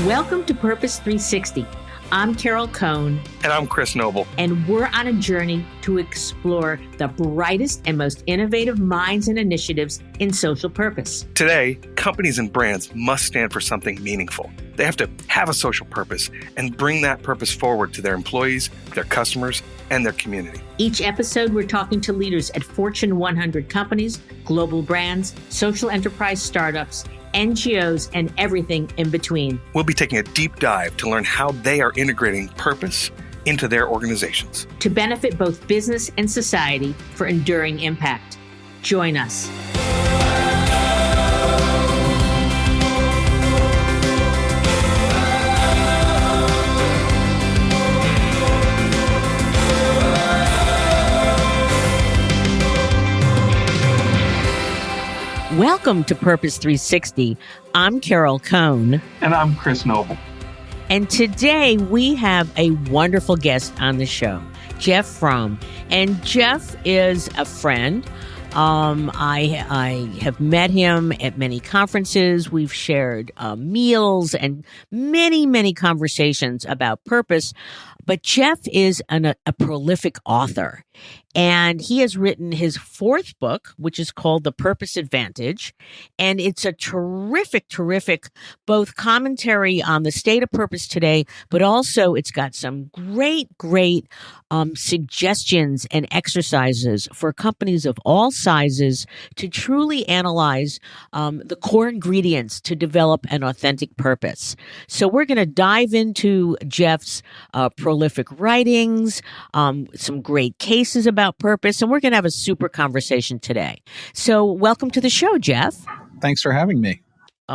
Welcome to Purpose 360. I'm Carol Cohn. And I'm Chris Noble. And we're on a journey to explore the brightest and most innovative minds and initiatives in social purpose. Today, companies and brands must stand for something meaningful. They have to have a social purpose and bring that purpose forward to their employees, their customers, and their community. Each episode, we're talking to leaders at Fortune 100 companies, global brands, social enterprise startups, NGOs, and everything in between. We'll be taking a deep dive to learn how they are integrating purpose into their organizations to benefit both business and society for enduring impact. Join us. Welcome to Purpose 360. I'm Carol Cohn. And I'm Chris Noble. And today we have a wonderful guest on the show, Jeff Fromm. And Jeff is a friend. I have met him at many conferences. We've shared meals and many conversations about purpose. But Jeff is a prolific author, and he has written his fourth book, which is called The Purpose Advantage. And it's a terrific both commentary on the state of purpose today, but also it's got some great suggestions and exercises for companies of all sizes to truly analyze the core ingredients to develop an authentic purpose. So we're going to dive into Jeff's prolific writings, some great cases about purpose, and we're going to have a super conversation today. So welcome to the show, Jeff. Thanks for having me.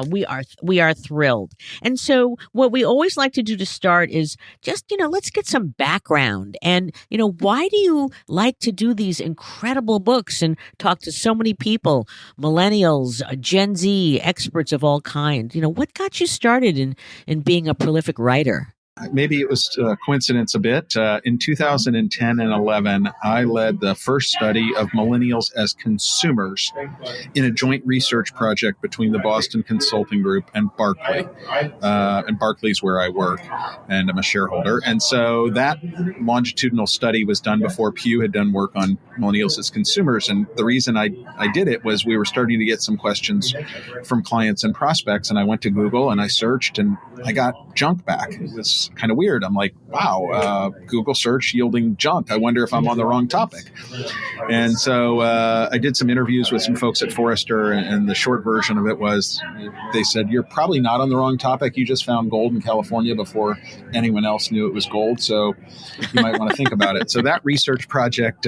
We are thrilled. And so what we always like to do to start is just, let's get some background. And, why do you like to do these incredible books and talk to so many people, millennials, Gen Z, experts of all kinds? What got you started in being a prolific writer? Maybe it was a coincidence a bit. In 2010 and 11, I led the first study of millennials as consumers in a joint research project between the Boston Consulting Group and Barkley. And Barkley's where I work, and I'm a shareholder. And so that longitudinal study was done before Pew had done work on millennials as consumers. And the reason I did it was we were starting to get some questions from clients and prospects. And I went to Google and I searched and I got junk back. It was kind of weird. I'm like, wow, Google search yielding junk. I wonder if I'm on the wrong topic. And so I did some interviews with some folks at Forrester, and the short version of it was they said, you're probably not on the wrong topic. You just found gold in California before anyone else knew it was gold. So you might want to think about it. So that research project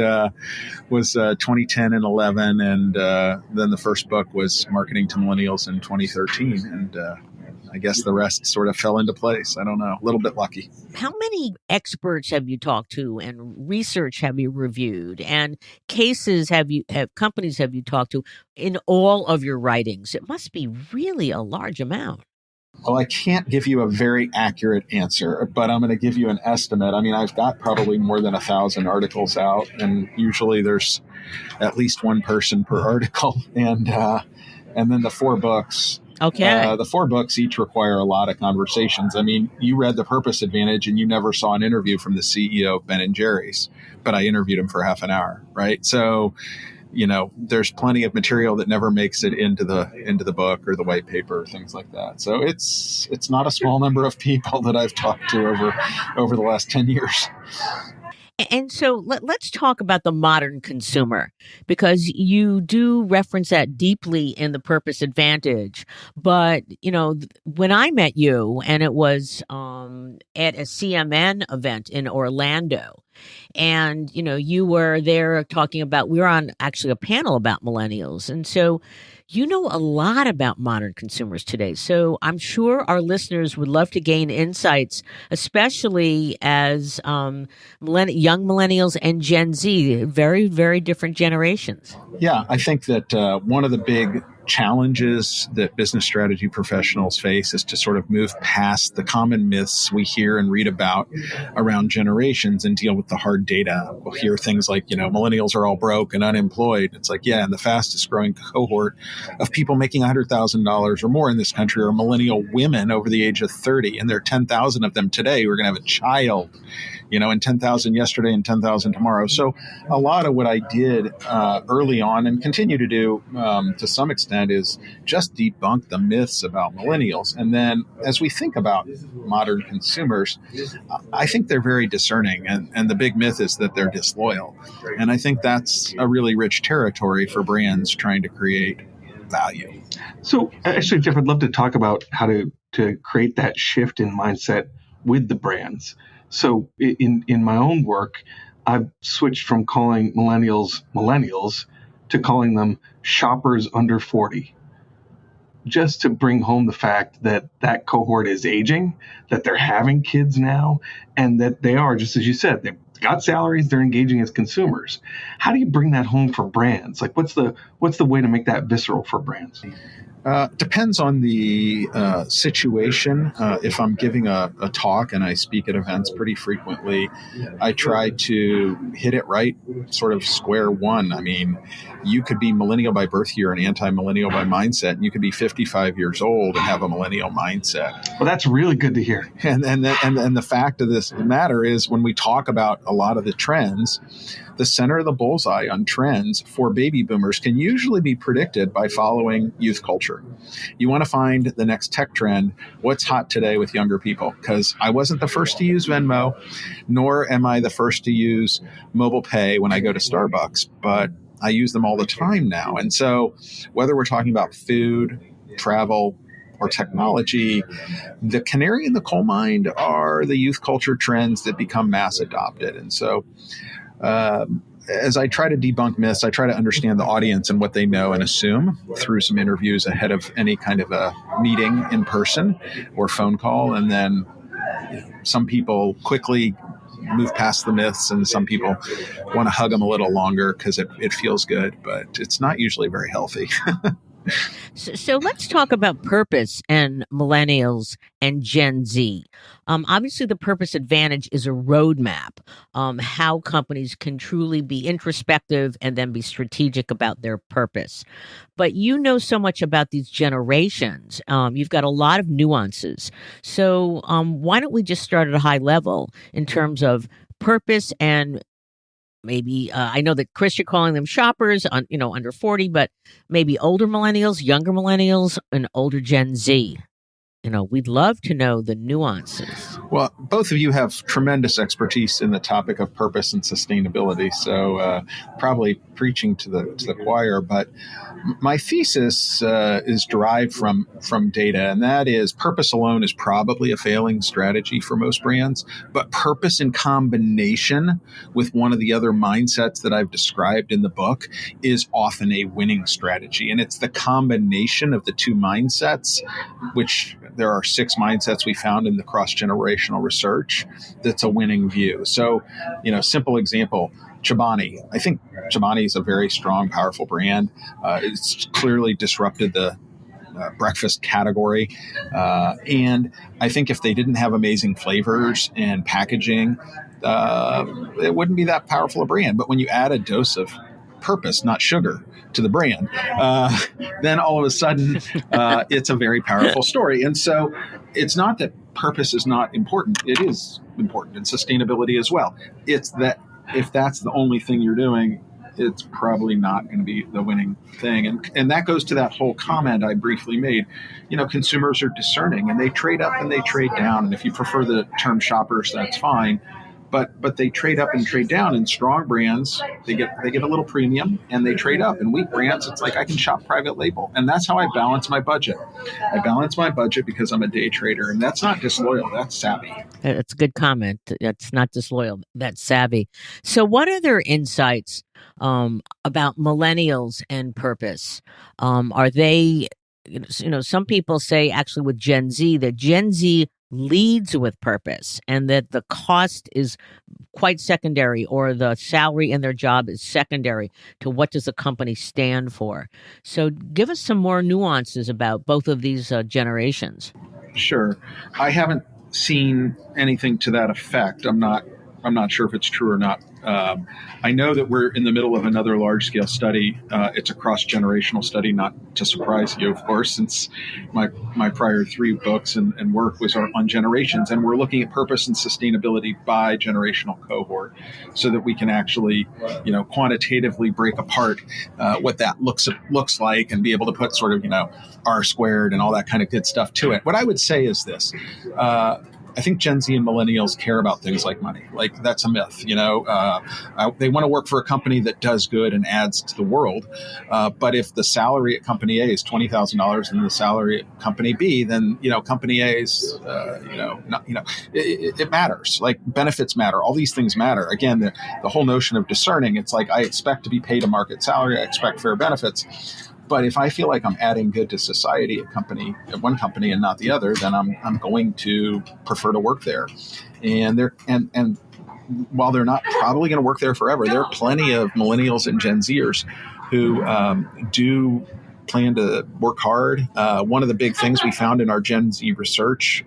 was 2010 and 11. And then the first book was Marketing to Millennials in 2013. And I guess the rest sort of fell into place. I don't know. A little bit lucky. How many experts have you talked to and research have you reviewed and cases have companies have you talked to in all of your writings? It must be really a large amount. Well, I can't give you a very accurate answer, but I'm going to give you an estimate. I mean, I've got probably more than 1,000 articles out, and usually there's at least one person per article. And then the four books. Okay. The four books each require a lot of conversations. I mean, you read The Purpose Advantage and you never saw an interview from the CEO of Ben & Jerry's, but I interviewed him for half an hour, right? So, there's plenty of material that never makes it into the book or the white paper, things like that. So it's not a small number of people that I've talked to over the last 10 years. And so let's talk about the modern consumer, because you do reference that deeply in the Purpose Advantage. But, when I met you, and it was at a CMN event in Orlando, and, you were there talking about, we were on actually a panel about millennials. And so you know a lot about modern consumers today. So I'm sure our listeners would love to gain insights, especially as young millennials and Gen Z, very, very different generations. Yeah, I think that one of the big challenges that business strategy professionals face is to sort of move past the common myths we hear and read about around generations and deal with the hard data. We'll hear things like, millennials are all broke and unemployed. It's like, yeah, and the fastest growing cohort of people making $100,000 or more in this country are millennial women over the age of 30. And there are 10,000 of them today who are going to have a child, and 10,000 yesterday and 10,000 tomorrow. So a lot of what I did early on and continue to do to some extent is just debunk the myths about millennials. And then as we think about modern consumers, I think they're very discerning. And the big myth is that they're disloyal. And I think that's a really rich territory for brands trying to create value. So actually, Jeff, I'd love to talk about how to create that shift in mindset with the brands. So in my own work, I've switched from calling millennials to calling them shoppers under 40, just to bring home the fact that that cohort is aging, that they're having kids now, and that they are, just as you said, they've got salaries, they're engaging as consumers. How do you bring that home for brands? Like, what's the way to make that visceral for brands? Depends on the situation. If I'm giving a talk and I speak at events pretty frequently, I try to hit it right, sort of square one. I mean, you could be millennial by birth year and anti-millennial by mindset, and you could be 55 years old and have a millennial mindset. Well, that's really good to hear. And the fact of the matter is, when we talk about a lot of the trends, the center of the bullseye on trends for baby boomers can usually be predicted by following youth culture. You want to find the next tech trend, what's hot today with younger people, because I wasn't the first to use Venmo, nor am I the first to use mobile pay when I go to Starbucks, but I use them all the time now. And so whether we're talking about food, travel, or technology, the canary in the coal mine are the youth culture trends that become mass adopted. And so as I try to debunk myths, I try to understand the audience and what they know and assume through some interviews ahead of any kind of a meeting in person or phone call. And then some people quickly move past the myths, and some people want to hug them a little longer because it feels good, but it's not usually very healthy. So let's talk about purpose and millennials and Gen Z. Obviously, the purpose advantage is a roadmap, how companies can truly be introspective and then be strategic about their purpose. But you know so much about these generations. You've got a lot of nuances. So why don't we just start at a high level in terms of purpose and maybe I know that, Chris, you're calling them shoppers, under 40, but maybe older millennials, younger millennials, and older Gen Z. We'd love to know the nuances. Well, both of you have tremendous expertise in the topic of purpose and sustainability, so probably preaching to the choir. But my thesis is derived from data, and that is purpose alone is probably a failing strategy for most brands, but purpose in combination with one of the other mindsets that I've described in the book is often a winning strategy. And it's the combination of the two mindsets, which there are 6 mindsets we found in the cross-generational research, that's a winning view. So, simple example, Chobani. I think Chobani is a very strong, powerful brand. It's clearly disrupted the breakfast category. And I think if they didn't have amazing flavors and packaging, it wouldn't be that powerful a brand. But when you add a dose of purpose, not sugar, to the brand, then all of a sudden it's a very powerful story. And so it's not that purpose is not important. It is important, and sustainability as well. It's that if that's the only thing you're doing, it's probably not going to be the winning thing. And that goes to that whole comment I briefly made. Consumers are discerning, and they trade up and they trade down. And if you prefer the term shoppers, that's fine. But they trade up and trade down. And strong brands, they get a little premium, and they trade up. And weak brands, it's like I can shop private label. And that's how I balance my budget. I balance my budget because I'm a day trader, and that's not disloyal. That's savvy. That's a good comment. That's not disloyal. That's savvy. So what other insights about millennials and purpose? Are they, some people say actually with Gen Z that Gen Z leads with purpose and that the cost is quite secondary, or the salary in their job is secondary to what does the company stand for. So give us some more nuances about both of these generations. Sure. I haven't seen anything to that effect. I'm not sure if it's true or not. I know that we're in the middle of another large-scale study. It's a cross-generational study, not to surprise you, of course, since my prior 3 books and work was on generations, and we're looking at purpose and sustainability by generational cohort, so that we can actually, quantitatively break apart what that looks like, and be able to put sort of, R squared and all that kind of good stuff to it. What I would say is this. I think Gen Z and millennials care about things like money. Like, that's a myth. They want to work for a company that does good and adds to the world. But if the salary at company A is $20,000 and the salary at company B, then company A is it matters. Like, benefits matter. All these things matter. Again, the whole notion of discerning. It's like, I expect to be paid a market salary. I expect fair benefits. But if I feel like I'm adding good to society at one company and not the other, then I'm going to prefer to work there. And while they're not probably going to work there forever, there are plenty of millennials and Gen Z'ers who do plan to work hard. One of the big things we found in our Gen Z research,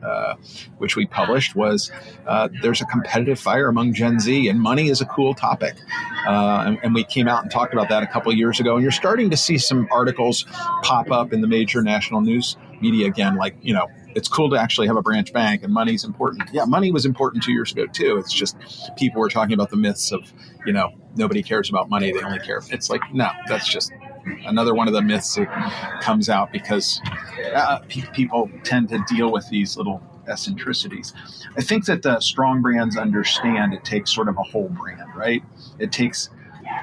which we published, was there's a competitive fire among Gen Z, and money is a cool topic. And we came out and talked about that a couple of years ago. And you're starting to see some articles pop up in the major national news media again, like, it's cool to actually have a branch bank and money's important. Yeah, money was important 2 years ago too. It's just people were talking about the myths of, nobody cares about money. They only care. It's like, no, that's just another one of the myths that comes out because people tend to deal with these little eccentricities. I think that the strong brands understand it takes sort of a whole brand, right? It takes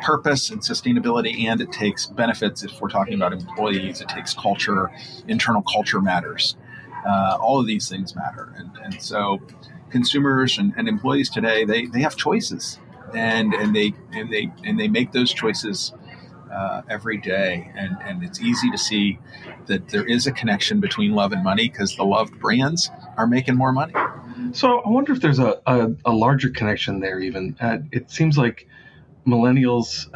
purpose and sustainability, and it takes benefits. If we're talking about employees, it takes culture. Internal culture matters. All of these things matter. And so consumers and employees today, they have choices, and they make those choices every day. And it's easy to see that there is a connection between love and money, because the loved brands are making more money. So I wonder if there's a larger connection there even. It seems like millennials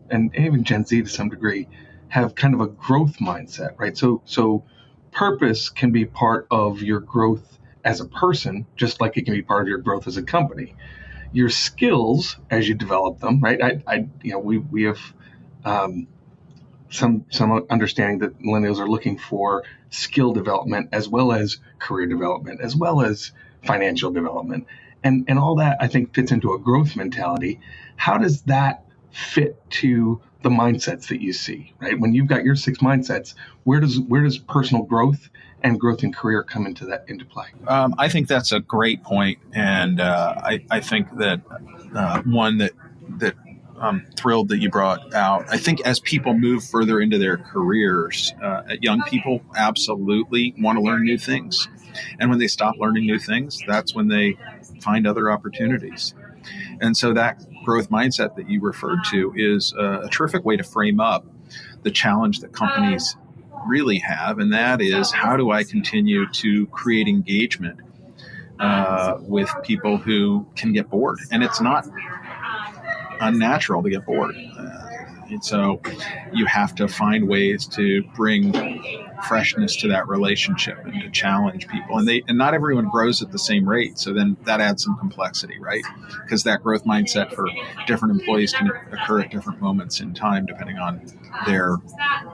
and even Gen Z to some degree have kind of a growth mindset, right? So purpose can be part of your growth as a person, just like it can be part of your growth as a company. Your skills, as you develop them, right? We have some understanding that millennials are looking for skill development as well as career development, as well as financial development. And all that, I think, fits into a growth mentality. How does that fit to the mindsets that you see, right? When you've got your 6 mindsets, where does personal growth and growth in career come into play? I think that's a great point. And I think that one that I'm thrilled that you brought out. I think as people move further into their careers, young people absolutely want to learn new things. And when they stop learning new things, that's when they find other opportunities. And so that growth mindset that you referred to is a terrific way to frame up the challenge that companies really have. And that is, how do I continue to create engagement with people who can get bored? And it's not unnatural to get bored. And so you have to find ways to bring freshness to that relationship and to challenge people. And not everyone grows at the same rate. So then that adds some complexity, right? Because that growth mindset for different employees can occur at different moments in time, depending on their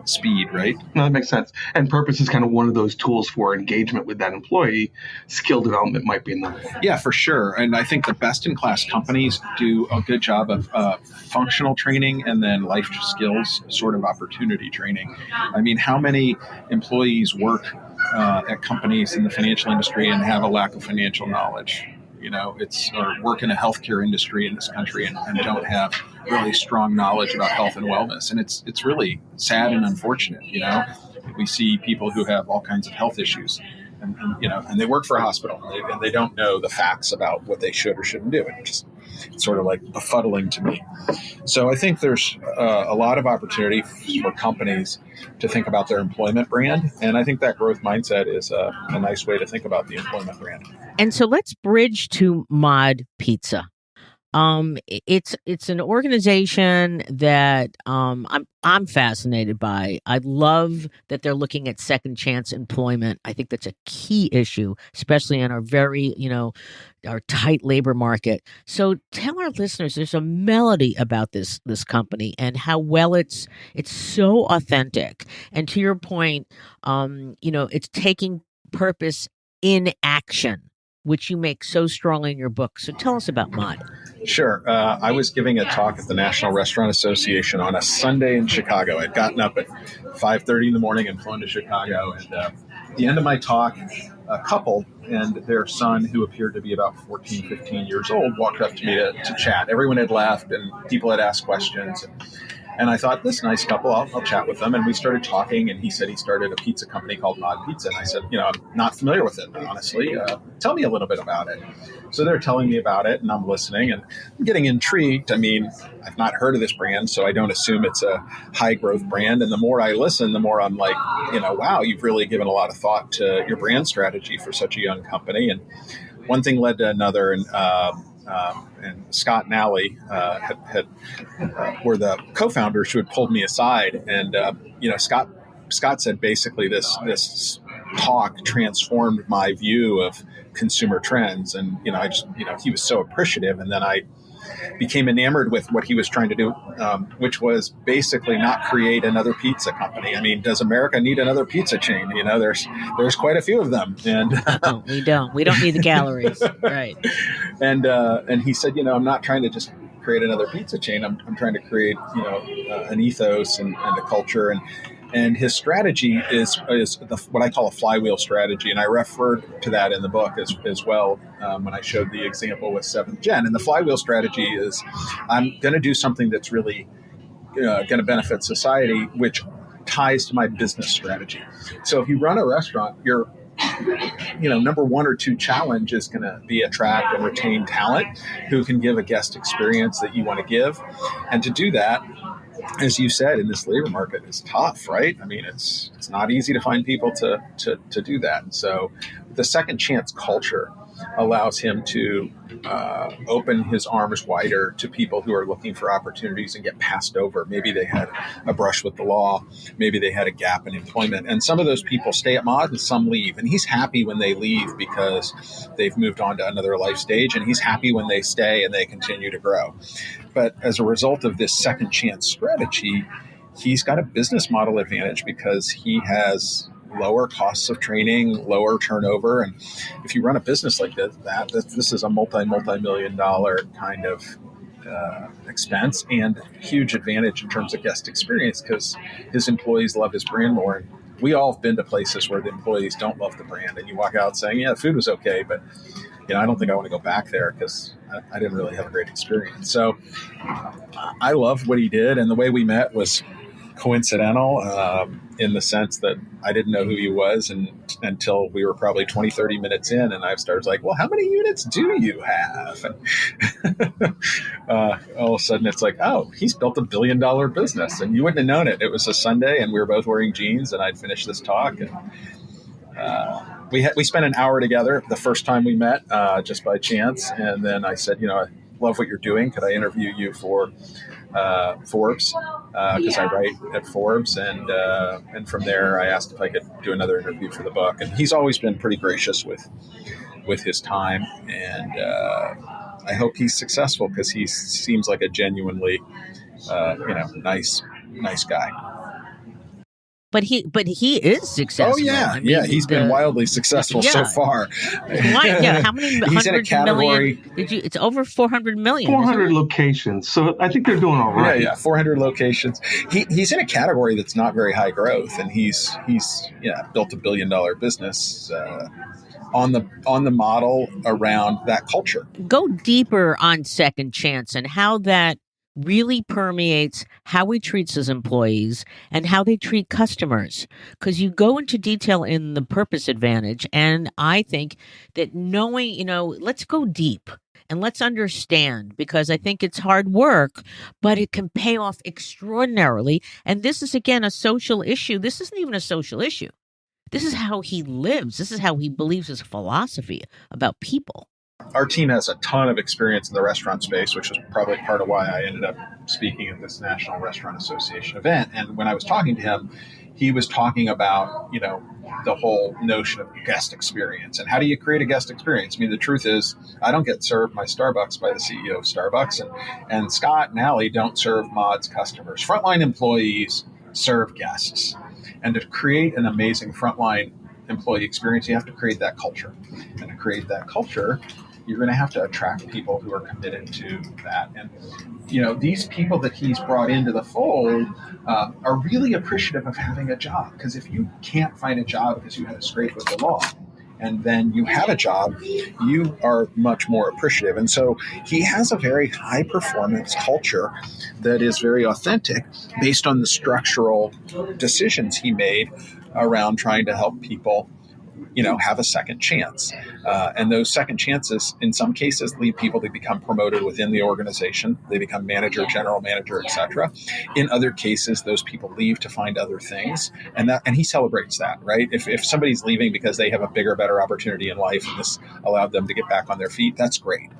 speed, right? No, that makes sense. And purpose is kind of one of those tools for engagement with that employee. Skill development might be another one. Yeah, for sure. And I think the best-in-class companies do a good job of functional training and then life skills sort of opportunity training. I mean, how many employees work at companies in the financial industry and have a lack of financial knowledge? Or work in a healthcare industry in this country and don't have really strong knowledge about health and wellness. And it's really sad and unfortunate. We see people who have all kinds of health issues and they work for a hospital and they don't know the facts about what they should or shouldn't do. It just It's sort of like befuddling to me. So I think there's a lot of opportunity for companies to think about their employment brand. And I think that growth mindset is a nice way to think about the employment brand. And so let's bridge to Mod Pizza. It's an organization that I'm fascinated by. I love that they're looking at second chance employment. I think that's a key issue, especially in our very, our tight labor market. So tell our listeners, there's a melody about this company and how well it's so authentic. And to your point, it's taking purpose in action, which you make so strongly in your book. So tell us about Mod. Sure. I was giving a talk at the National Restaurant Association on a Sunday in Chicago. I'd gotten up at 5:30 in the morning and flown to Chicago. And at the end of my talk, a couple and their son, who appeared to be about 14, 15 years old, walked up to me to chat. Everyone had left and people had asked questions. And I thought, this nice couple, I'll chat with them. And we started talking, and he said he started a pizza company called Mod Pizza. And I said, I'm not familiar with it, honestly. Tell me a little bit about it. So they're telling me about it, and I'm listening, and I'm getting intrigued. I mean, I've not heard of this brand, so I don't assume it's a high-growth brand. And the more I listen, the more I'm like, wow, you've really given a lot of thought to your brand strategy for such a young company. And one thing led to another, and Scott and Allie were the co-founders who had pulled me aside, and Scott said basically this talk transformed my view of consumer trends, and he was so appreciative, and then I became enamored with what he was trying to do, which was basically not create another pizza company. I mean, does America need another pizza chain? There's quite a few of them, and no, we don't need the calories, right? And he said, I'm not trying to just create another pizza chain. I'm trying to create an ethos and a culture, and his strategy is what I call a flywheel strategy. And I referred to that in the book as well when I showed the example with 7th Gen. And the flywheel strategy is, I'm going to do something that's really going to benefit society, which ties to my business strategy. So if you run a restaurant, your number one or two challenge is going to be attract and retain talent who can give a guest experience that you want to give. And to do that, as you said, in this labor market is tough, right? I mean, it's not easy to find people to do that. And so the second chance culture allows him to open his arms wider to people who are looking for opportunities and get passed over. Maybe they had a brush with the law. Maybe they had a gap in employment. And some of those people stay at Mod and some leave. And he's happy when they leave because they've moved on to another life stage. And he's happy when they stay and they continue to grow. But as a result of this second chance strategy, he's got a business model advantage because he has lower costs of training, lower turnover. And if you run a business like this is a multi-million dollar kind of expense and huge advantage in terms of guest experience because his employees love his brand more. And we all have been to places where the employees don't love the brand, and you walk out saying, yeah, the food was okay, but I don't think I want to go back there because I didn't really have a great experience. So I love what he did, and the way we met was coincidental in the sense that I didn't know who he was until we were probably 20, 30 minutes in, and I started like, well, how many units do you have? And all of a sudden it's like, oh, he's built $1 billion business, and you wouldn't have known it. It was a Sunday, and we were both wearing jeans, and I'd finished this talk, and we spent an hour together the first time we met, just by chance, and then I said, I love what you're doing. Could I interview you for Forbes? Because I write at Forbes, and from there I asked if I could do another interview for the book. And he's always been pretty gracious with his time, and I hope he's successful because he seems like a genuinely nice guy. But he is successful. Oh yeah, he's been wildly successful so far. How many he's in a category? It's over 400 million. 400 locations. So I think they're doing all right. Yeah, 400 locations. He's in a category that's not very high growth, and he's built $1 billion business on the model around that culture. Go deeper on second chance and how that really permeates how we treat his employees and how they treat customers. Because you go into detail in the purpose advantage. And I think that knowing, let's go deep. And let's understand, because I think it's hard work, but it can pay off extraordinarily. And this is, again, a social issue. This isn't even a social issue. This is how he lives. This is how he believes his philosophy about people. Our team has a ton of experience in the restaurant space, which is probably part of why I ended up speaking at this National Restaurant Association event. And when I was talking to him, he was talking about, the whole notion of guest experience and how do you create a guest experience? I mean, the truth is I don't get served my Starbucks by the CEO of Starbucks, and Scott and Allie don't serve Mod's customers. Frontline employees serve guests. And to create an amazing frontline employee experience, you have to create that culture. And to create that culture, you're going to have to attract people who are committed to that. And, these people that he's brought into the fold are really appreciative of having a job. Because if you can't find a job because you had a scrape with the law, and then you have a job, you are much more appreciative. And so he has a very high performance culture that is very authentic based on the structural decisions he made around trying to help people have a second chance. And those second chances, in some cases, lead people to become promoted within the organization. They become manager, general manager, etc. In other cases, those people leave to find other things. And he celebrates that, right? If somebody's leaving because they have a bigger, better opportunity in life and this allowed them to get back on their feet, that's great.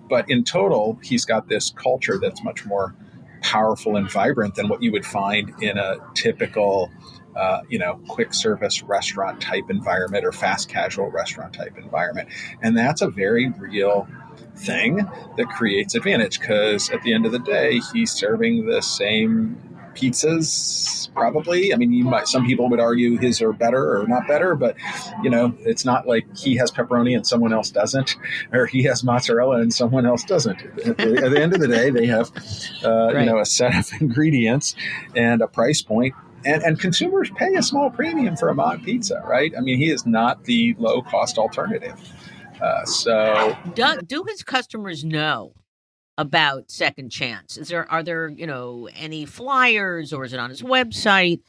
But in total, he's got this culture that's much more powerful and vibrant than what you would find in a typical quick service restaurant type environment or fast casual restaurant type environment. And that's a very real thing that creates advantage because at the end of the day, he's serving the same pizzas probably. I mean, some people would argue his are better or not better, but it's not like he has pepperoni and someone else doesn't, or he has mozzarella and someone else doesn't. At the end of the day, they have Right. A set of ingredients and a price point. And consumers pay a small premium for a Mod pizza, right? I mean, he is not the low-cost alternative. Do his customers know about Second Chance? Are there any flyers, or is it on his website?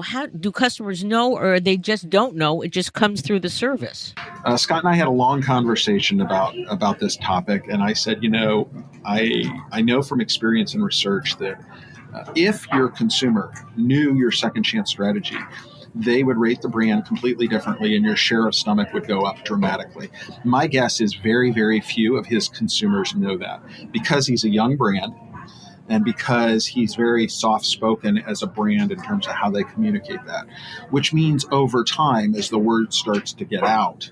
How do customers know, or they just don't know? It just comes through the service. Scott and I had a long conversation about this topic, and I said, I know from experience and research that if your consumer knew your second chance strategy, they would rate the brand completely differently and your share of stomach would go up dramatically. My guess is very, very few of his consumers know that because he's a young brand and because he's very soft-spoken as a brand in terms of how they communicate that, which means over time, as the word starts to get out,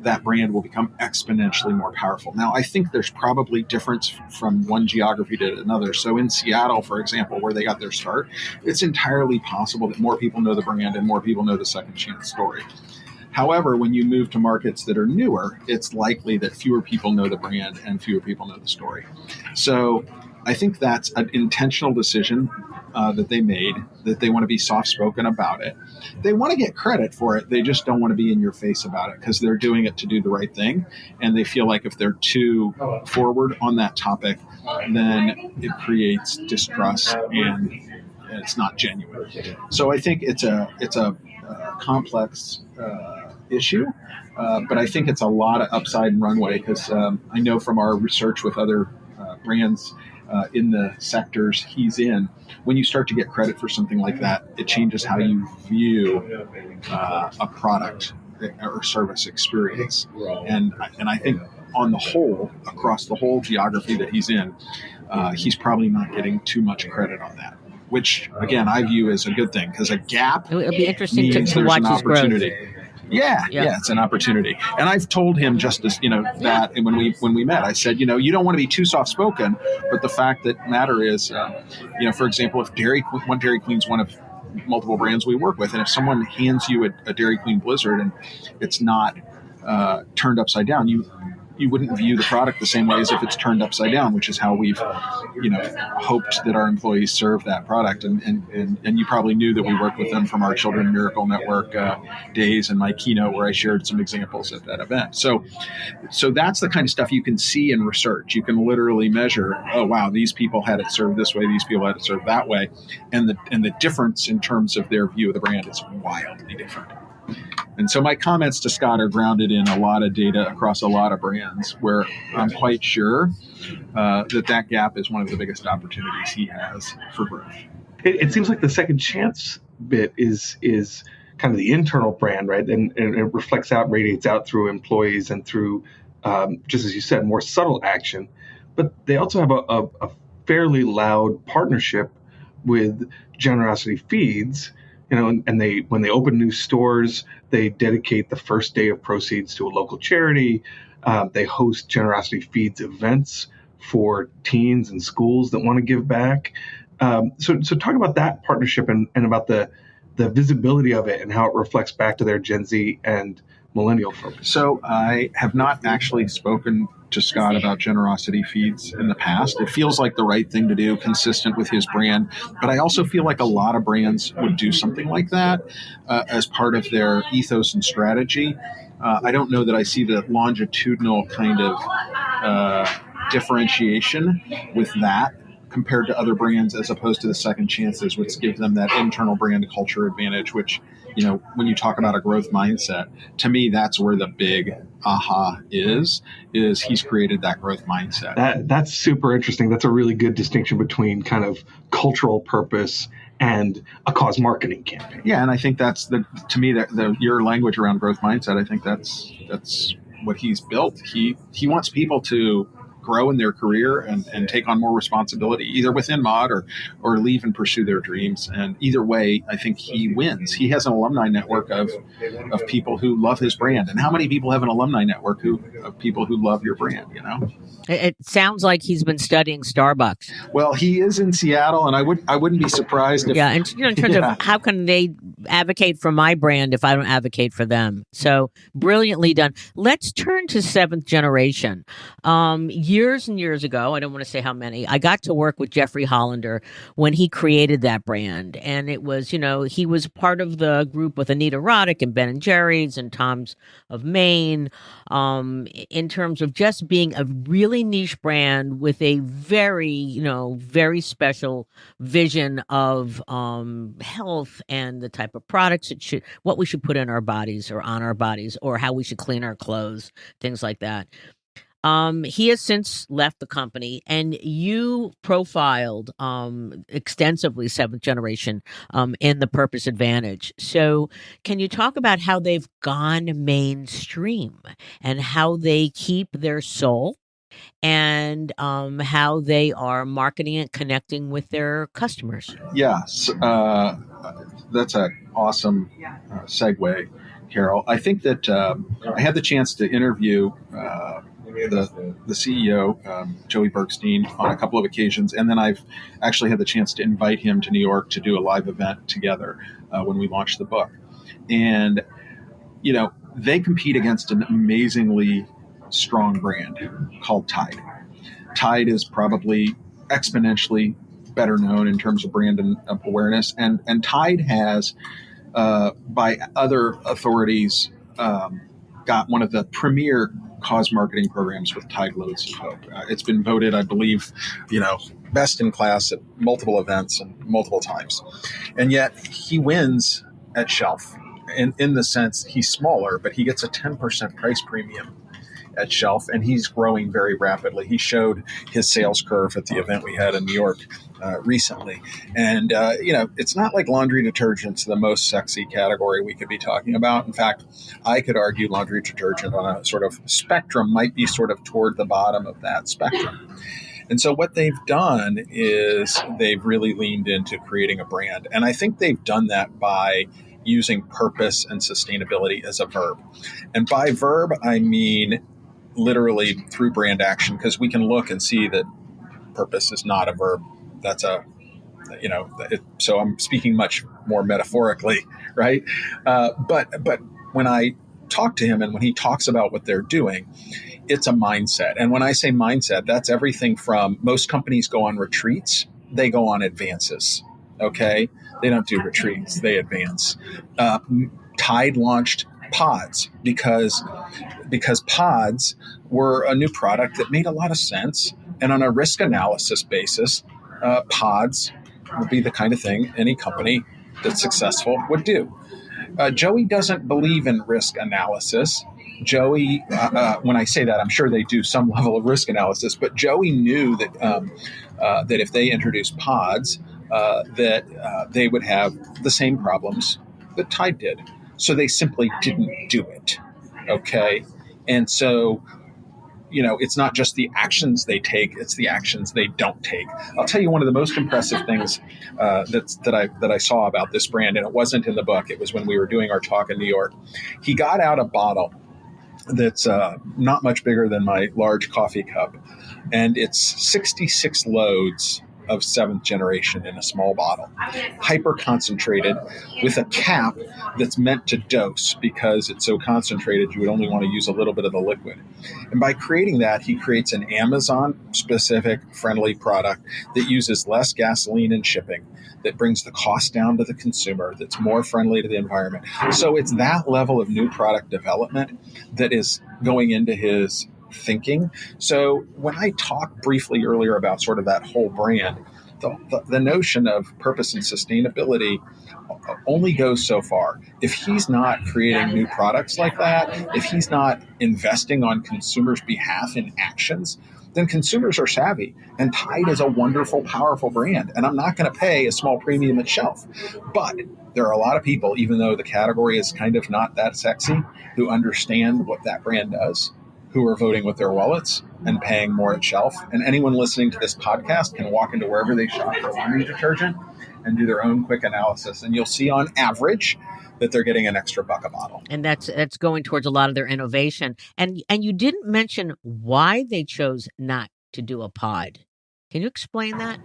that brand will become exponentially more powerful. Now, I think there's probably difference from one geography to another. So in Seattle, for example, where they got their start, it's entirely possible that more people know the brand and more people know the second chance story. However, when you move to markets that are newer, it's likely that fewer people know the brand and fewer people know the story. So I think that's an intentional decision that they made, that they want to be soft-spoken about it. They want to get credit for it. They just don't want to be in your face about it because they're doing it to do the right thing. And they feel like if they're too forward on that topic, then it creates distrust and it's not genuine. So I think it's a complex issue, but I think it's a lot of upside and runway because I know from our research with other brands in the sectors he's in, when you start to get credit for something like that, it changes how you view a product or service experience. And I think on the whole, across the whole geography that he's in, he's probably not getting too much credit on that, which again, I view as a good thing because a gap It'll be interesting to there's watch an his growth. opportunity. Yeah, it's an opportunity. And I've told him just as, that when we met, I said, you don't want to be too soft-spoken, but the fact that matter is, for example, if Dairy Queen's one of multiple brands we work with, and if someone hands you a Dairy Queen Blizzard and it's not turned upside down, you wouldn't view the product the same way as if it's turned upside down, which is how we've, hoped that our employees serve that product. And you probably knew that we worked with them from our Children Miracle Network days and my keynote where I shared some examples at that event. So that's the kind of stuff you can see in research. You can literally measure, oh, wow, these people had it served this way, these people had it served that way. And the difference in terms of their view of the brand is wildly different. And so my comments to Scott are grounded in a lot of data across a lot of brands where I'm quite sure that gap is one of the biggest opportunities he has for growth. It seems like the second chance bit is kind of the internal brand, right? And it reflects out, radiates out through employees and through, just as you said, more subtle action. But they also have a fairly loud partnership with Generosity Feeds, and they, when they open new stores, they dedicate the first day of proceeds to a local charity. They host Generosity Feeds events for teens and schools that want to give back. So talk about that partnership and about the visibility of it and how it reflects back to their Gen Z and millennial focus. So I have not actually spoken to Scott about Generosity Feeds in the past. It feels like the right thing to do, consistent with his brand. But I also feel like a lot of brands would do something like that as part of their ethos and strategy. I don't know that I see the longitudinal kind of differentiation with that compared to other brands, as opposed to the second chances, which give them that internal brand culture advantage, which, when you talk about a growth mindset, to me, that's where the big aha is he's created that growth mindset. That's super interesting. That's a really good distinction between kind of cultural purpose and a cause marketing campaign. Yeah. And I think that's to me, your language around growth mindset, I think that's what he's built. He wants people to grow in their career and take on more responsibility, either within Mod or leave and pursue their dreams. And either way, I think he wins. He has an alumni network of people who love his brand. And how many people have an alumni network of people who love your brand, It sounds like he's been studying Starbucks. Well, he is in Seattle, and I wouldn't be surprised if... Yeah, and in terms of how can they advocate for my brand if I don't advocate for them? So brilliantly done. Let's turn to seventh generation. Years and years ago, I don't want to say how many, I got to work with Jeffrey Hollander when he created that brand. And it was, he was part of the group with Anita Roddick and Ben & Jerry's and Tom's of Maine, in terms of just being a really niche brand with a very, very special vision of health and the type of products what we should put in our bodies or on our bodies, or how we should clean our clothes, things like that. He has since left the company, and you profiled extensively seventh generation in the Purpose Advantage. So can you talk about how they've gone mainstream and how they keep their soul and how they are marketing and connecting with their customers? Yes, that's an awesome segue, Carol. I think that I had the chance to interview the CEO, Joey Bergstein, on a couple of occasions. And then I've actually had the chance to invite him to New York to do a live event together when we launched the book. And, they compete against an amazingly strong brand called Tide. Tide is probably exponentially better known in terms of brand and awareness. And Tide has, by other authorities, got one of the premier cause marketing programs with Tide Loads of Hope. It's been voted, I believe, best in class at multiple events and multiple times. And yet he wins at shelf in the sense he's smaller, but he gets a 10% price premium at shelf, and he's growing very rapidly. He showed his sales curve at the event we had in New York recently. And, it's not like laundry detergent's the most sexy category we could be talking about. In fact, I could argue laundry detergent on a sort of spectrum might be sort of toward the bottom of that spectrum. And so what they've done is they've really leaned into creating a brand. And I think they've done that by using purpose and sustainability as a verb. And by verb, I mean literally through brand action, because we can look and see that purpose is not a verb. That's so I'm speaking much more metaphorically, right? But when I talk to him and when he talks about what they're doing, it's a mindset. And when I say mindset, that's everything from most companies go on retreats, they go on advances. Okay. They don't do retreats, they advance. Tide launched pods because pods were a new product that made a lot of sense. And on a risk analysis basis, pods would be the kind of thing any company that's successful would do. Joey doesn't believe in risk analysis. Joey, when I say that, I'm sure they do some level of risk analysis, but Joey knew that if they introduced pods, that they would have the same problems that Tide did. So they simply didn't do it. Okay. And so, it's not just the actions they take, it's the actions they don't take. I'll tell you one of the most impressive things that I saw about this brand, and it wasn't in the book, it was when we were doing our talk in New York. He got out a bottle that's not much bigger than my large coffee cup, and it's 66 loads of seventh generation in a small bottle, hyper concentrated, with a cap that's meant to dose because it's so concentrated you would only want to use a little bit of the liquid. And by creating that, he creates an Amazon specific friendly product that uses less gasoline and shipping, that brings the cost down to the consumer, that's more friendly to the environment. So it's that level of new product development that is going into his thinking. So when I talked briefly earlier about sort of that whole brand, the notion of purpose and sustainability only goes so far. If he's not creating new products like that, if he's not investing on consumers' behalf in actions, then consumers are savvy. And Tide is a wonderful, powerful brand. And I'm not going to pay a small premium at shelf. But there are a lot of people, even though the category is kind of not that sexy, who understand what that brand does, who are voting with their wallets and paying more at shelf. And anyone listening to this podcast can walk into wherever they shop for laundry detergent and do their own quick analysis. And you'll see on average that they're getting an extra buck a bottle. And that's going towards a lot of their innovation. And you didn't mention why they chose not to do a pod. Can you explain that?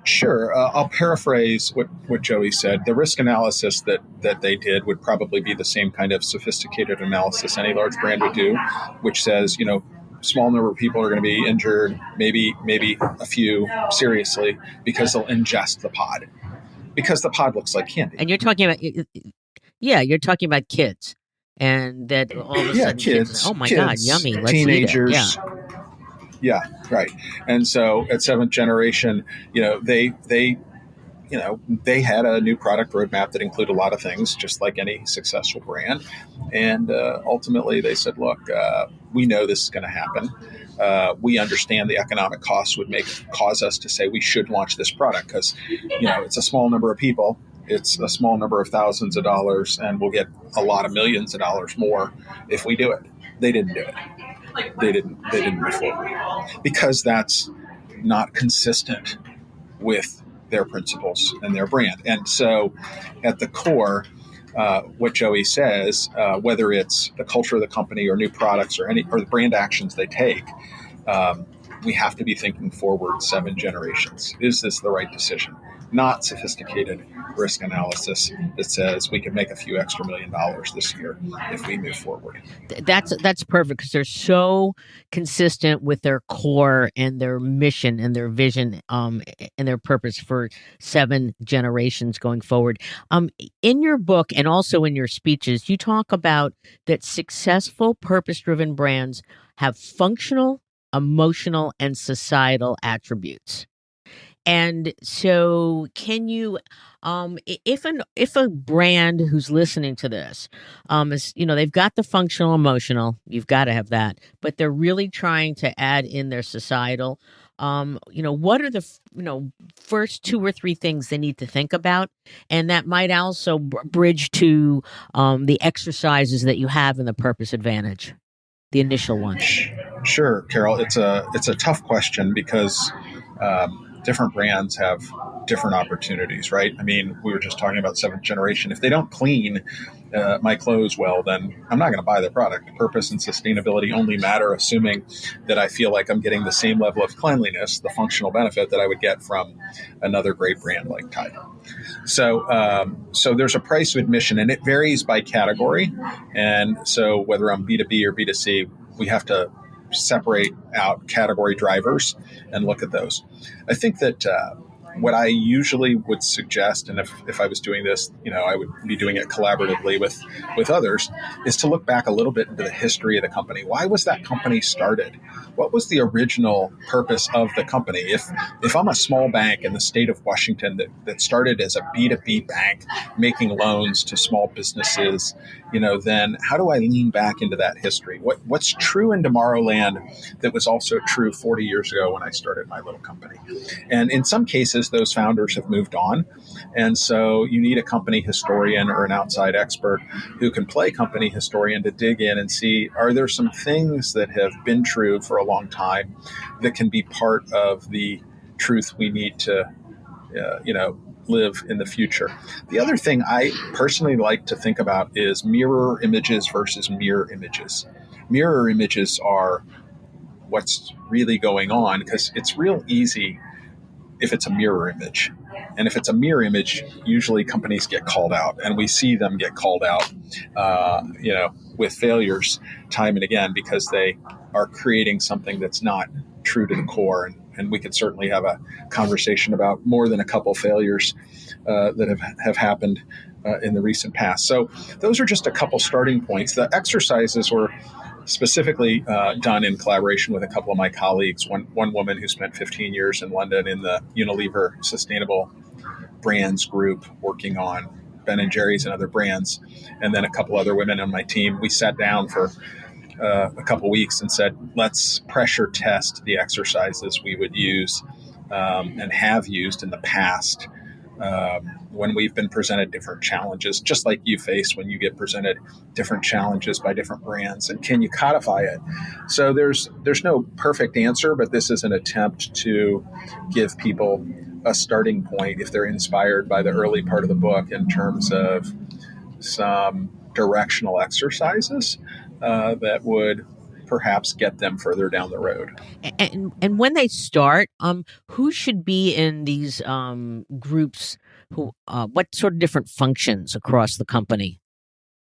Sure. I'll paraphrase what Joey said. The risk analysis that they did would probably be the same kind of sophisticated analysis any large brand would do, which says, small number of people are going to be injured, maybe a few seriously, because they'll ingest the pod, because the pod looks like candy. And you're talking about kids, and that all of a sudden kids, oh my God, yummy, let's teenagers. Eat it. Yeah, right. And so at seventh generation, they had a new product roadmap that included a lot of things, just like any successful brand. And ultimately they said, look, we know this is going to happen. We understand the economic costs would cause us to say we should launch this product because, it's a small number of people. It's a small number of thousands of dollars, and we'll get a lot of millions of dollars more if we do it. They didn't do it. They didn't move forward because that's not consistent with their principles and their brand. And so at the core, what Joey says, whether it's the culture of the company or new products or the brand actions they take, we have to be thinking forward 7 generations. Is this the right decision? Not sophisticated risk analysis that says we can make a few extra $1 million this year if we move forward. That's perfect because they're so consistent with their core and their mission and their vision and their purpose for 7 generations going forward. In your book and also in your speeches, you talk about that successful purpose-driven brands have functional, emotional, and societal attributes. And so can you, if a brand who's listening to this, is, they've got the functional, emotional, you've got to have that, but they're really trying to add in their societal, what are the, first 2 or 3 things they need to think about? And that might also bridge to the exercises that you have in the Purpose Advantage, the initial one. Sure, Carol. It's a tough question because, different brands have different opportunities, right? I mean, we were just talking about 7th generation. If they don't clean my clothes well, then I'm not going to buy their product. Purpose and sustainability only matter assuming that I feel like I'm getting the same level of cleanliness, the functional benefit that I would get from another great brand like Tide. So there's a price of admission, and it varies by category. And so whether I'm B2B or B2C, we have to separate out category drivers and look at those. I think that what I usually would suggest, and if I was doing this, I would be doing it collaboratively with others, is to look back a little bit into the history of the company. Why was that company started? What was the original purpose of the company? If I'm a small bank in the state of Washington that started as a B2B bank making loans to small businesses, then how do I lean back into that history? What's true in Tomorrowland that was also true 40 years ago when I started my little company? And in some cases, those founders have moved on. And so you need a company historian or an outside expert who can play company historian to dig in and see, are there some things that have been true for a long time that can be part of the truth we need to, live in the future? The other thing I personally like to think about is mirror images versus mirror images. Mirror images are what's really going on, because it's real easy if it's a mirror image. And if it's a mirror image, usually companies get called out, and we see them get called out, with failures time and again, because they are creating something that's not true to the core. And we could certainly have a conversation about more than a couple failures that have happened in the recent past. So those are just a couple starting points. The exercises were specifically done in collaboration with a couple of my colleagues. One woman who spent 15 years in London in the Unilever Sustainable Brands group working on Ben & Jerry's and other brands, and then a couple other women on my team. We sat down for a couple weeks and said, let's pressure test the exercises we would use and have used in the past when we've been presented different challenges, just like you face when you get presented different challenges by different brands. And can you codify it? So there's no perfect answer, but this is an attempt to give people a starting point if they're inspired by the early part of the book in terms of some directional exercises that would perhaps get them further down the road. And when they start, who should be in these groups? Who what sort of different functions across the company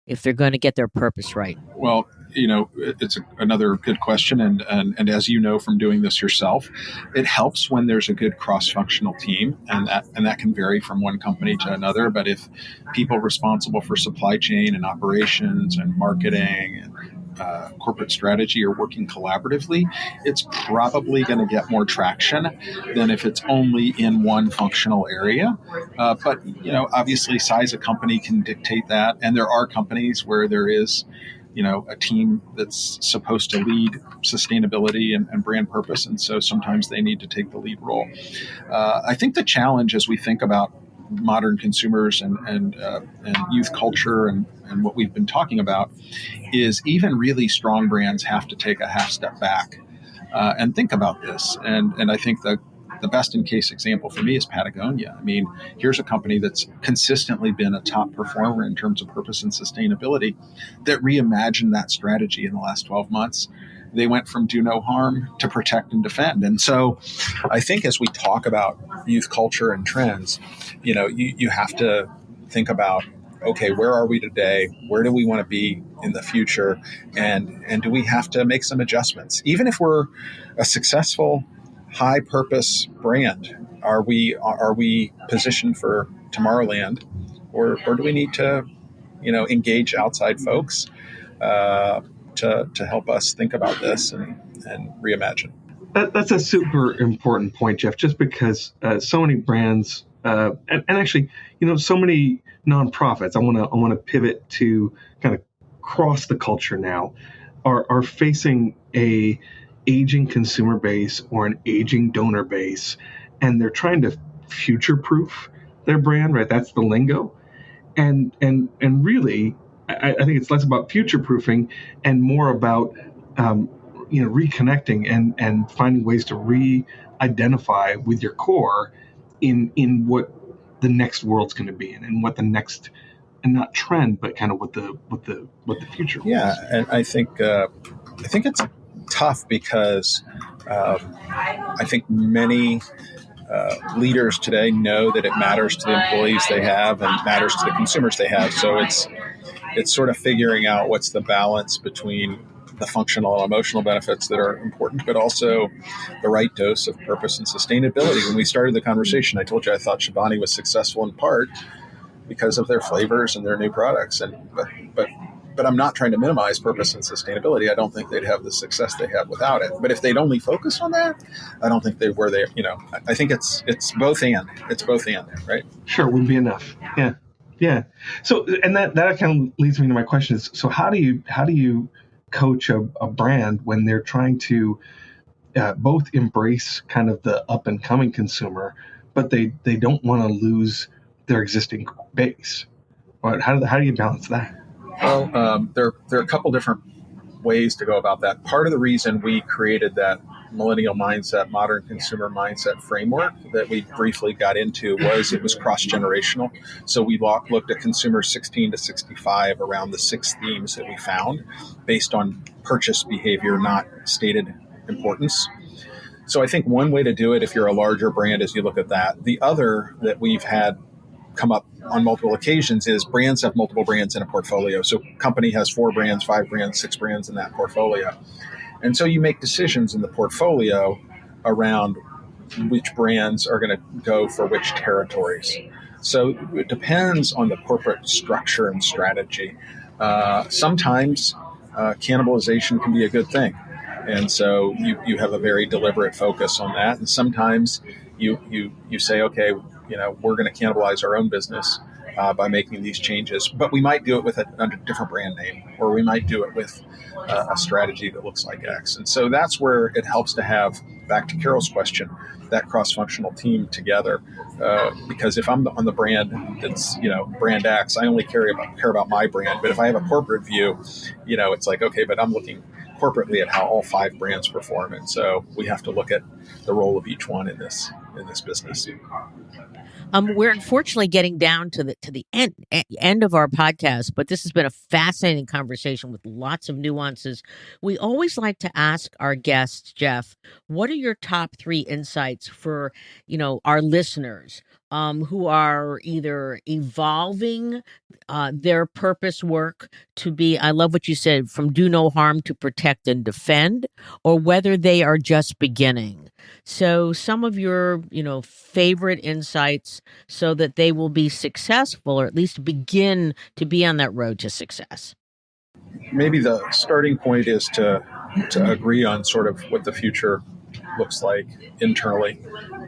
if they're going to get their purpose right? Well, it's another good question, and as you know from doing this yourself, it helps when there's a good cross-functional team, and that can vary from one company to another. But if people responsible for supply chain and operations and marketing and corporate strategy are working collaboratively, it's probably going to get more traction than if it's only in one functional area. But obviously, size of company can dictate that, and there are companies where there is a team that's supposed to lead sustainability and brand purpose. And so sometimes they need to take the lead role. I think the challenge as we think about modern consumers and youth culture and what we've been talking about is even really strong brands have to take a half step back and think about this. And I think the best in case example for me is Patagonia. I mean, here's a company that's consistently been a top performer in terms of purpose and sustainability that reimagined that strategy in the last 12 months. They went from do no harm to protect and defend. And so I think as we talk about youth culture and trends, you have to think about, okay, where are we today? Where do we want to be in the future? And do we have to make some adjustments? Even if we're a successful high purpose brand, are we positioned for Tomorrowland, or do we need to engage outside folks to help us think about this and reimagine? That's a super important point, Jeff, just because so many brands and actually so many nonprofits, I want to pivot to kind of cross the culture now, are facing a aging consumer base or an aging donor base, and they're trying to future-proof their brand, right? That's the lingo. And really, I think it's less about future-proofing and more about reconnecting and finding ways to re-identify with your core in what the next world's going to be in, and what the next, and not trend, but kind of what the future. Yeah, and I think it's tough because I think many leaders today know that it matters to the employees they have and matters to the consumers they have. So it's sort of figuring out what's the balance between the functional and emotional benefits that are important, but also the right dose of purpose and sustainability. When we started the conversation, I told you I thought Chobani was successful in part because of their flavors and their new products. But I'm not trying to minimize purpose and sustainability. I don't think they'd have the success they have without it. But if they'd only focused on that, I don't think they were there. I think it's both and. It's both and, right? Sure, wouldn't be enough. Yeah, yeah. So, and that kind of leads me to my question is: so how do you coach a brand when they're trying to both embrace kind of the up and coming consumer, but they don't want to lose their existing base? How do you balance that? Well, there are a couple different ways to go about that. Part of the reason we created that millennial mindset, modern consumer mindset framework that we briefly got into was it was cross-generational. So we looked at consumers 16 to 65 around the 6 themes that we found based on purchase behavior, not stated importance. So I think one way to do it if you're a larger brand is you look at that. The other that we've had come up on multiple occasions is brands have multiple brands in a portfolio. So company has 4 brands, 5 brands, 6 brands in that portfolio. And so you make decisions in the portfolio around which brands are going to go for which territories. So it depends on the corporate structure and strategy. Sometimes cannibalization can be a good thing. And so you have a very deliberate focus on that. And sometimes you say, okay, we're going to cannibalize our own business by making these changes, but we might do it with a different brand name, or we might do it with a strategy that looks like X. And so that's where it helps to have, back to Carol's question, that cross-functional team together. Because if I'm on the brand that's, brand X, I only care about my brand. But if I have a corporate view, it's like, okay, but I'm looking corporately at how all 5 brands perform. And so we have to look at the role of each one in this business. We're unfortunately getting down to the end of our podcast, but this has been a fascinating conversation with lots of nuances. We always like to ask our guests, Jeff, what are your top 3 insights for, our listeners who are either evolving their purpose work to be, I love what you said, from do no harm to protect and defend, or whether they are just beginning. So some of your, favorite insights so that they will be successful, or at least begin to be on that road to success. Maybe the starting point is to agree on sort of what the future looks like internally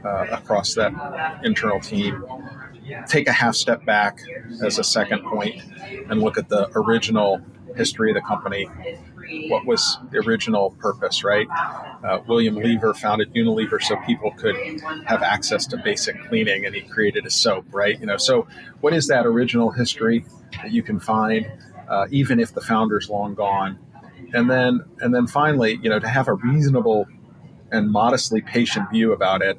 across that internal team. Take a half step back as a second point and look at the original history of the company. What was the original purpose, right? William Lever founded Unilever so people could have access to basic cleaning, and he created a soap, right? So what is that original history that you can find, even if the founder's long gone? And then finally, to have a reasonable and modestly patient view about it.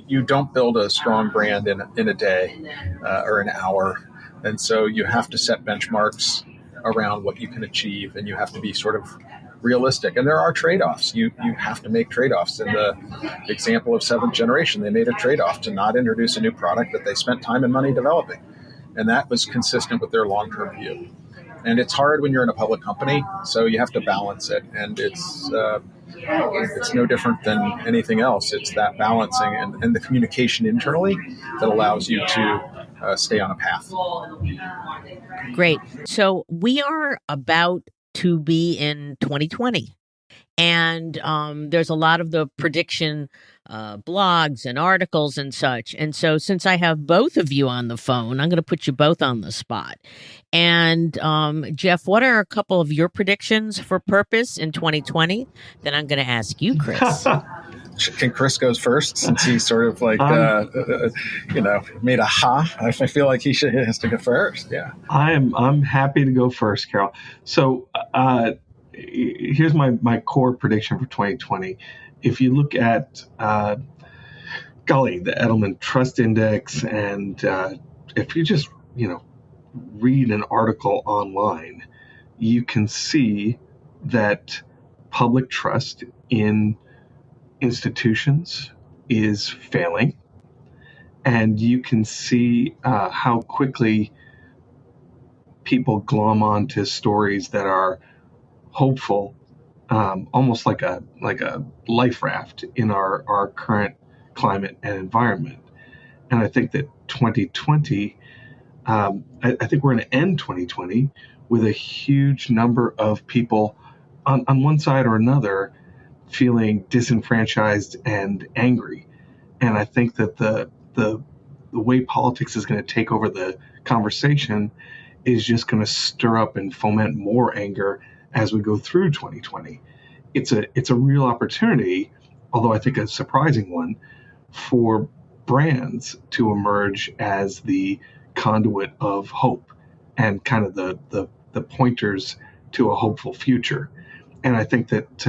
You don't build a strong brand in a day or an hour. And so you have to set benchmarks around what you can achieve, and you have to be sort of realistic. And there are trade-offs. You have to make trade-offs. In the example of 7th Generation, they made a trade-off to not introduce a new product that they spent time and money developing. And that was consistent with their long-term view. And it's hard when you're in a public company, so you have to balance it. And it's no different than anything else. It's that balancing and the communication internally that allows you to stay on a path. Great. So we are about to be in 2020. And there's a lot of the prediction blogs and articles and such. And so since I have both of you on the phone, I'm going to put you both on the spot. And Jeff, what are a couple of your predictions for purpose in 2020? Then I'm going to ask you, Chris. Can Chris goes first, since he sort of like, made a ha? I feel like he has to go first. Yeah. I'm happy to go first, Carol. So here's my core prediction for 2020. If you look at, the Edelman Trust Index, and if you just, read an article online, you can see that public trust in institutions is failing. And you can see how quickly people glom onto stories that are hopeful, almost like a life raft in our current climate and environment. And I think that 2020, I think we're going to end 2020 with a huge number of people on one side or another feeling disenfranchised and angry. And I think that the way politics is going to take over the conversation is just going to stir up and foment more anger as we go through 2020. It's a real opportunity, although I think a surprising one, for brands to emerge as the conduit of hope and kind of the pointers to a hopeful future. And I think that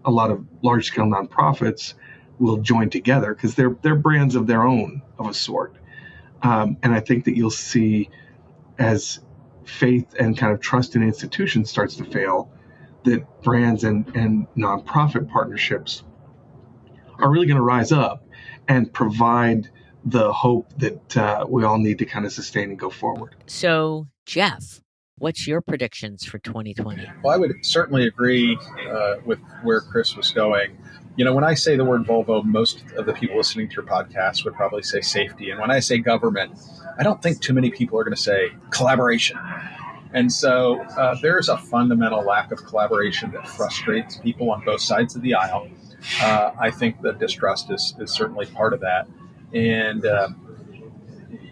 a lot of large scale nonprofits will join together because they're brands of their own of a sort. And I think that you'll see, as faith and kind of trust in institutions starts to fail, that brands and nonprofit partnerships are really going to rise up and provide the hope that we all need to kind of sustain and go forward. So, Jeff, what's your predictions for 2020? Well, I would certainly agree with where Chris was going. You know, when I say the word Volvo, most of the people listening to your podcast would probably say safety. And when I say government, I don't think too many people are going to say collaboration. And so there's a fundamental lack of collaboration that frustrates people on both sides of the aisle. I think the distrust is certainly part of that. And,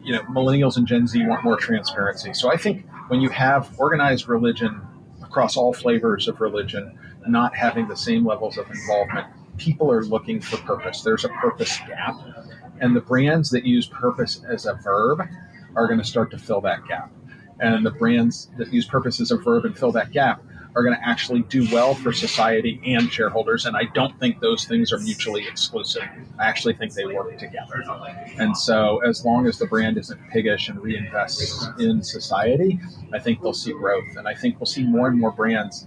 you know, millennials and Gen Z want more transparency. So I think when you have organized religion across all flavors of religion, not having the same levels of involvement, people are looking for purpose. There's a purpose gap. And the brands that use purpose as a verb are going to start to fill that gap. And the brands that use purpose as a verb and fill that gap are going to actually do well for society and shareholders. And I don't think those things are mutually exclusive. I actually think they work together. And so as long as the brand isn't piggish and reinvests in society, I think they'll see growth. And I think we'll see more and more brands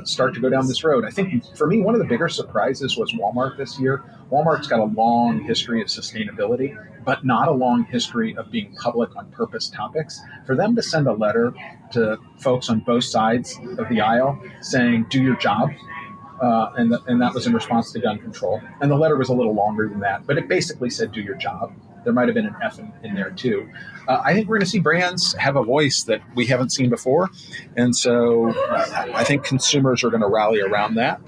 start to go down this road. I think for me, one of the bigger surprises was Walmart this year. Walmart's got a long history of sustainability, but not a long history of being public on purpose topics. For them to send a letter to folks on both sides of the aisle saying, do your job, and that was in response to gun control. And the letter was a little longer than that, but it basically said, do your job. There might have been an F in there too. I think we're going to see brands have a voice that we haven't seen before. And so I think consumers are going to rally around that.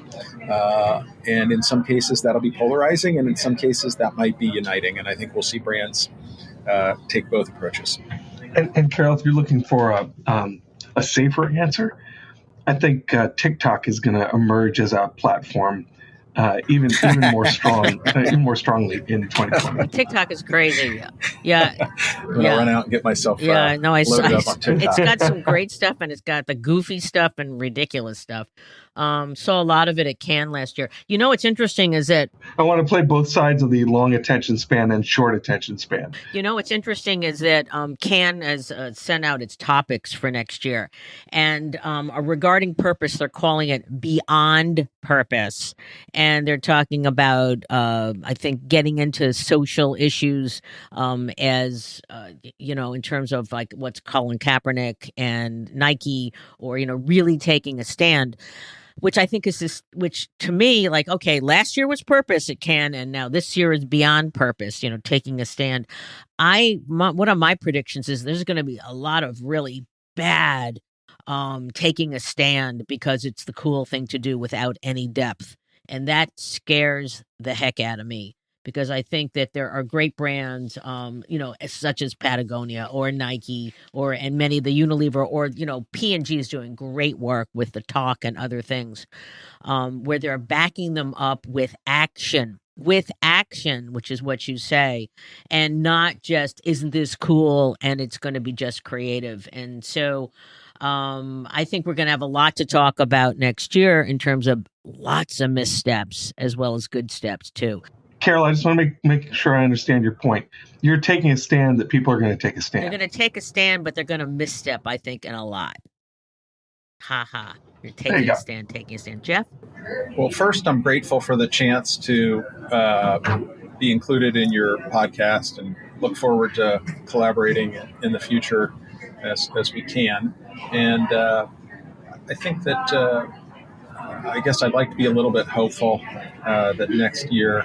And in some cases, that'll be polarizing. And in some cases, that might be uniting. And I think we'll see brands take both approaches. And Carol, if you're looking for a safer answer, I think TikTok is going to emerge as a platform even more strongly in 2020. TikTok is crazy. Yeah. I'm going to run out and get myself loaded up on TikTok. It's got some great stuff, and it's got the goofy stuff and ridiculous stuff. Saw a lot of it at Cannes last year. You know what's interesting is that I want to play both sides of the long attention span and short attention span. You know what's interesting is that Cannes has sent out its topics for next year, and regarding purpose, they're calling it Beyond Purpose, and they're talking about I think getting into social issues as you know, in terms of like what's Colin Kaepernick and Nike, or you know, really taking a stand. Which I think is this, which to me, like, okay, last year was purpose at Cannes, and now this year is beyond purpose, you know, taking a stand. One of my predictions is there's going to be a lot of really bad taking a stand because it's the cool thing to do without any depth. And that scares the heck out of me. Because I think that there are great brands, you know, such as Patagonia or Nike, and many of the Unilever, or you know, P&G is doing great work with the talk and other things, where they're backing them up with action, which is what you say, and not just isn't this cool and it's going to be just creative. And so, I think we're going to have a lot to talk about next year in terms of lots of missteps as well as good steps too. Carol, I just want to make sure I understand your point. You're taking a stand that people are going to take a stand. They're going to take a stand, but they're going to misstep, I think, in a lot. Ha ha. You're taking a stand. Jeff? Well, first, I'm grateful for the chance to be included in your podcast and look forward to collaborating in the future as we can. And I think that I guess I'd like to be a little bit hopeful that next year,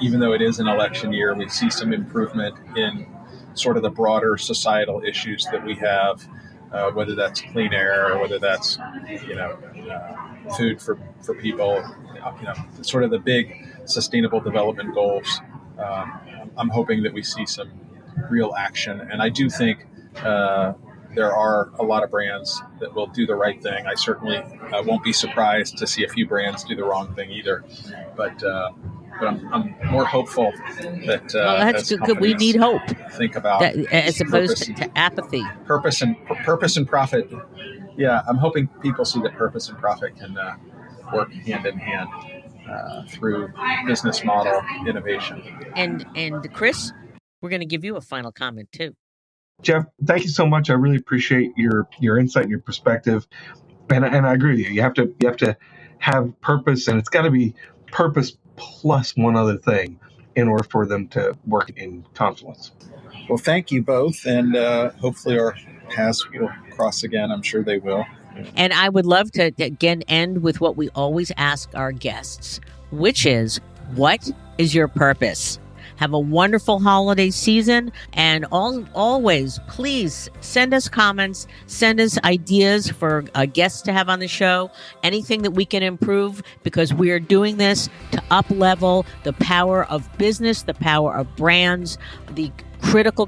even though it is an election year, we see some improvement in sort of the broader societal issues that we have, whether that's clean air or whether that's, food for people, sort of the big sustainable development goals. I'm hoping that we see some real action. And I do think there are a lot of brands that will do the right thing. I certainly won't be surprised to see a few brands do the wrong thing either. But I'm more hopeful that that's good. We need hope. Think about that, as opposed to apathy. Purpose and profit. Yeah, I'm hoping people see that purpose and profit can work hand in hand through business model innovation. And Chris, we're going to give you a final comment too. Jeff, thank you so much. I really appreciate your insight and your perspective. And I agree with you. You have to have purpose, and it's got to be purpose plus one other thing in order for them to work in confluence. Well, thank you both, and hopefully our paths will cross again. I'm sure they will. And I would love to again end with what we always ask our guests, which is, what is your purpose? Have a wonderful holiday season, and always, please send us comments, send us ideas for guests to have on the show, anything that we can improve, because we are doing this to up-level the power of business, the power of brands, the critical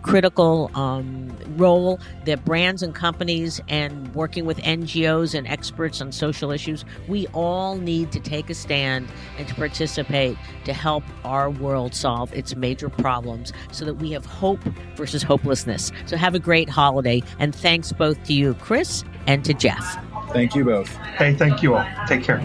role that brands and companies and working with NGOs and experts on social issues, we all need to take a stand and to participate to help our world solve its major problems so that we have hope versus hopelessness. So have a great holiday, and thanks both to you, Chris, and to Jeff. Thank you both. Hey, thank you all. Take care.